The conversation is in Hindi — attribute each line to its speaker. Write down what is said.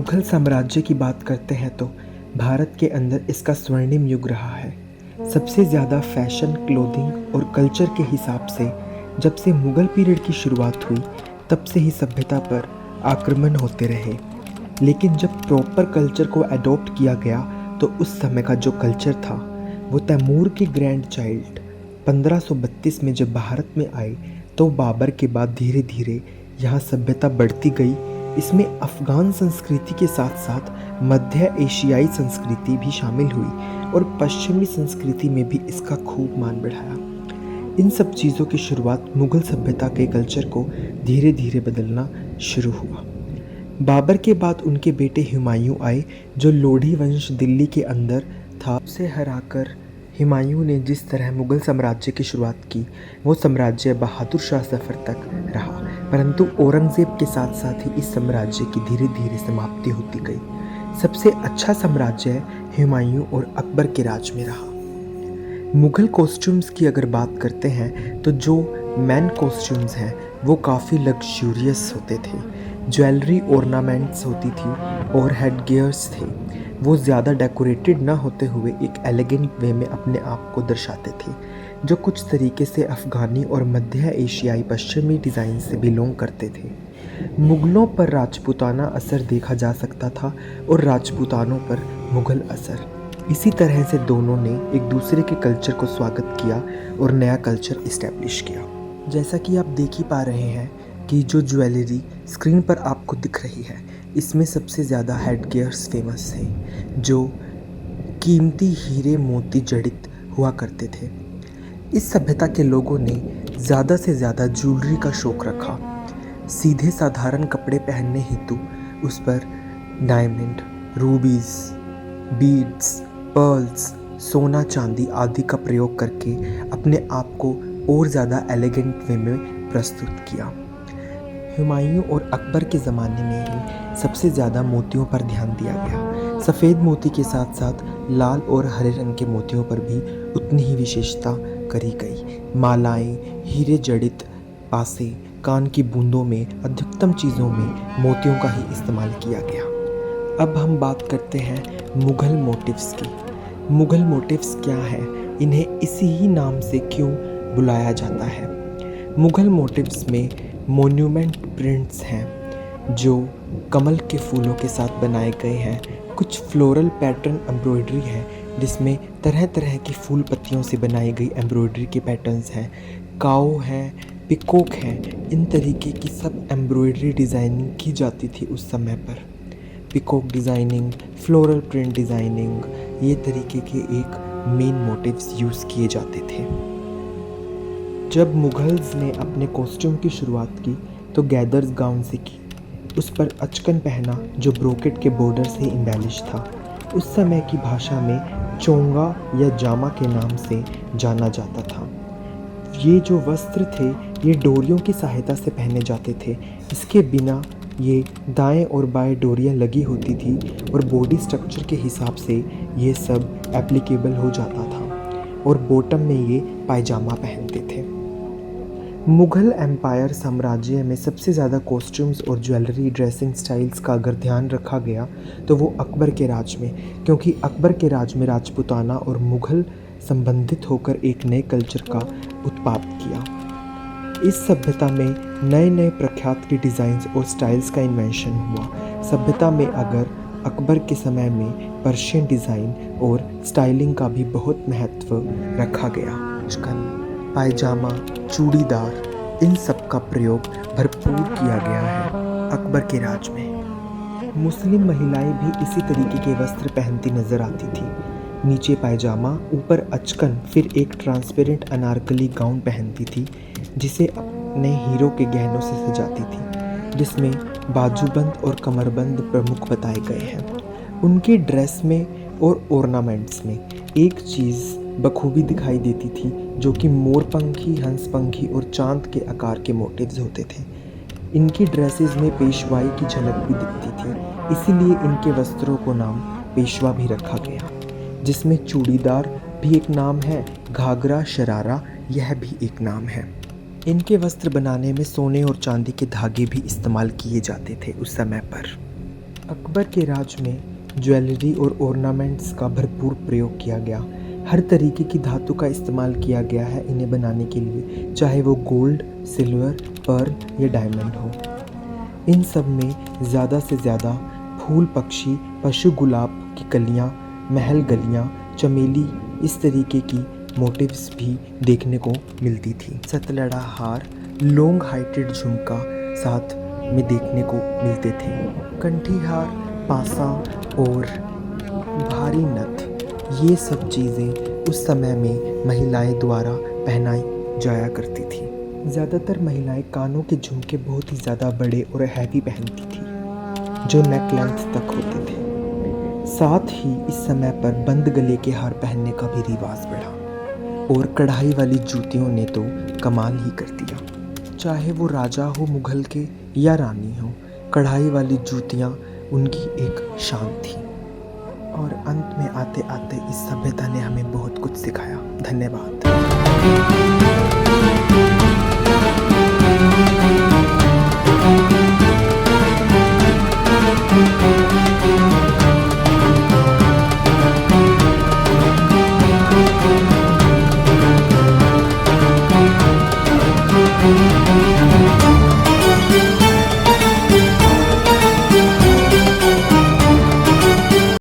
Speaker 1: मुगल साम्राज्य की बात करते हैं तो भारत के अंदर इसका स्वर्णिम युग रहा है। सबसे ज़्यादा फैशन, क्लोथिंग और कल्चर के हिसाब से जब से मुगल पीरियड की शुरुआत हुई तब से ही सभ्यता पर आक्रमण होते रहे। लेकिन जब प्रॉपर कल्चर को अडॉप्ट किया गया तो उस समय का जो कल्चर था वो तैमूर के ग्रैंड चाइल्ड 1532 में जब भारत में आए तो बाबर के बाद धीरे धीरे यहाँ सभ्यता बढ़ती गई। इसमें अफ़गान संस्कृति के साथ साथ मध्य एशियाई संस्कृति भी शामिल हुई और पश्चिमी संस्कृति में भी इसका खूब मान बढ़ाया। इन सब चीज़ों की शुरुआत मुगल सभ्यता के कल्चर को धीरे धीरे बदलना शुरू हुआ। बाबर के बाद उनके बेटे हुमायूं आए जो लोधी वंश दिल्ली के अंदर था। उसे हराकर हुमायूं ने जिस तरह मुगल साम्राज्य की शुरुआत की वो साम्राज्य बहादुर शाह जफर तक रहा, परंतु औरंगज़ेब के साथ साथ ही इस साम्राज्य की धीरे धीरे समाप्ति होती गई। सबसे अच्छा साम्राज्य हुमायूं और अकबर के राज में रहा। मुगल कॉस्ट्यूम्स की अगर बात करते हैं तो जो मैन कॉस्ट्यूम्स हैं वो काफ़ी लग्जूरियस होते थे। ज्वेलरी, ऑर्नामेंट्स होती थी और हेड गियर्स थे। वो ज़्यादा डेकोरेटेड ना होते हुए एक एलिगेंट वे में अपने आप को दर्शाते थे, जो कुछ तरीके से अफ़गानी और मध्य एशियाई पश्चिमी डिज़ाइन से बिलोंग करते थे। मुग़लों पर राजपूताना असर देखा जा सकता था और राजपूतानों पर मुग़ल असर। इसी तरह से दोनों ने एक दूसरे के कल्चर को स्वागत किया और नया कल्चर इस्टेब्लिश किया। जैसा कि आप देख ही पा रहे हैं कि जो ज्वेलरी स्क्रीन पर आपको दिख रही है इसमें सबसे ज़्यादा हेड गियर्स फेमस हैं जो कीमती हीरे मोती जड़ित हुआ करते थे। इस सभ्यता के लोगों ने ज़्यादा से ज़्यादा ज्वेलरी का शौक़ रखा। सीधे साधारण कपड़े पहनने हेतु उस पर डायमंड, रूबीज़, बीड्स, पर्ल्स, सोना चांदी आदि का प्रयोग करके अपने आप को और ज़्यादा एलिगेंट वे में प्रस्तुत किया। हुमायूं और अकबर के ज़माने में ही सबसे ज़्यादा मोतियों पर ध्यान दिया गया। सफ़ेद मोती के साथ साथ लाल और हरे रंग के मोतियों पर भी उतनी ही विशेषता करी गई। मालाएं, हीरे जड़ित पासे, कान की बूंदों में अधिकतम चीज़ों में मोतियों का ही इस्तेमाल किया गया। अब हम बात करते हैं मुग़ल मोटिव्स की। मुग़ल मोटिव्स क्या है, इन्हें इसी ही नाम से क्यों बुलाया जाता है? मुग़ल मोटिव्स में मोन्यूमेंट प्रिंट्स हैं जो कमल के फूलों के साथ बनाए गए हैं। कुछ फ्लोरल पैटर्न एम्ब्रॉयडरी है जिसमें तरह तरह की फूल पत्तियों से बनाई गई एम्ब्रॉयडरी के पैटर्न्स हैं। काऊ है, पिकॉक है, इन तरीके की सब एम्ब्रॉयडरी डिज़ाइनिंग की जाती थी उस समय पर। Peacock designing, floral print designing, ये तरीके के एक मेन मोटिव्स यूज़ किए जाते थे। जब मुग़ल्स ने अपने कॉस्ट्यूम की शुरुआत की तो गैदर्स गाउन से की। उस पर अचकन पहना जो ब्रोकेट के बॉर्डर से एम्बेलिश था। उस समय की भाषा में चोंगा या जामा के नाम से जाना जाता था। ये जो वस्त्र थे ये डोरियों की सहायता से पहने जाते थे। इसके बिना ये दाएं और बाएं डोरियां लगी होती थी और बॉडी स्ट्रक्चर के हिसाब से ये सब एप्लीकेबल हो जाता था और बॉटम में ये पायजामा पहनते थे। मुग़ल एम्पायर साम्राज्य में सबसे ज़्यादा कॉस्ट्यूम्स और ज्वेलरी ड्रेसिंग स्टाइल्स का अगर ध्यान रखा गया तो वो अकबर के राज में, क्योंकि अकबर के राज में राजपूताना और मुग़ल संबंधित होकर एक नए कल्चर का उत्पाद किया। इस सभ्यता में नए नए प्रख्यात के डिज़ाइंस और स्टाइल्स का इन्वेंशन हुआ। सभ्यता में अगर अकबर के समय में पर्शियन डिज़ाइन और स्टाइलिंग का भी बहुत महत्व रखा गया। पायजामा, चूड़ीदार, इन सब का प्रयोग भरपूर किया गया है अकबर के राज में। मुस्लिम महिलाएं भी इसी तरीके के वस्त्र पहनती नजर आती थी। नीचे पायजामा, ऊपर अचकन, फिर एक ट्रांसपेरेंट अनारकली गाउन पहनती थी जिसे अपने हीरो के गहनों से सजाती थी, जिसमें बाजूबंद और कमरबंद प्रमुख बताए गए हैं। उनके ड्रेस में और ऑर्नामेंट्स में एक चीज़ बखूबी दिखाई देती थी जो कि मोरपंखी, हंसपंखी और चांद के आकार के मोटिव्स होते थे। इनकी ड्रेसेस में पेशवाई की झलक भी दिखती थी, इसीलिए इनके वस्त्रों को नाम पेशवा भी रखा गया। जिसमें चूड़ीदार भी एक नाम है, घाघरा, शरारा यह भी एक नाम है। इनके वस्त्र बनाने में सोने और चांदी के धागे भी इस्तेमाल किए जाते थे उस समय पर। अकबर के राज में ज्वेलरी और ऑर्नामेंट्स का भरपूर प्रयोग किया गया। हर तरीके की धातु का इस्तेमाल किया गया है इन्हें बनाने के लिए, चाहे वो गोल्ड, सिल्वर, पर्ल या डायमंड हो। इन सब में ज़्यादा से ज़्यादा फूल, पक्षी, पशु, गुलाब की कलियाँ, महल गलियाँ, चमेली, इस तरीके की मोटिव्स भी देखने को मिलती थी। सतलड़ा हार, लॉन्ग हाइटेड झुमका साथ में देखने को मिलते थे। कंठी हार, पासा और भारी नथ, ये सब चीज़ें उस समय में महिलाएं द्वारा पहनाई जाया करती थी। ज़्यादातर महिलाएं कानों के झुमके बहुत ही ज़्यादा बड़े और हैवी पहनती थी, जो नेक लेंथ तक होते थे। साथ ही इस समय पर बंद गले के हार पहनने का भी रिवाज बढ़ा और कढ़ाई वाली जूतियों ने तो कमाल ही कर दिया। चाहे वो राजा हो मुगल के या रानी हो, कढ़ाई वाली जूतियाँ उनकी एक शान थी। और अंत में आते आते इस सभ्यता ने हमें बहुत कुछ सिखाया। धन्यवाद।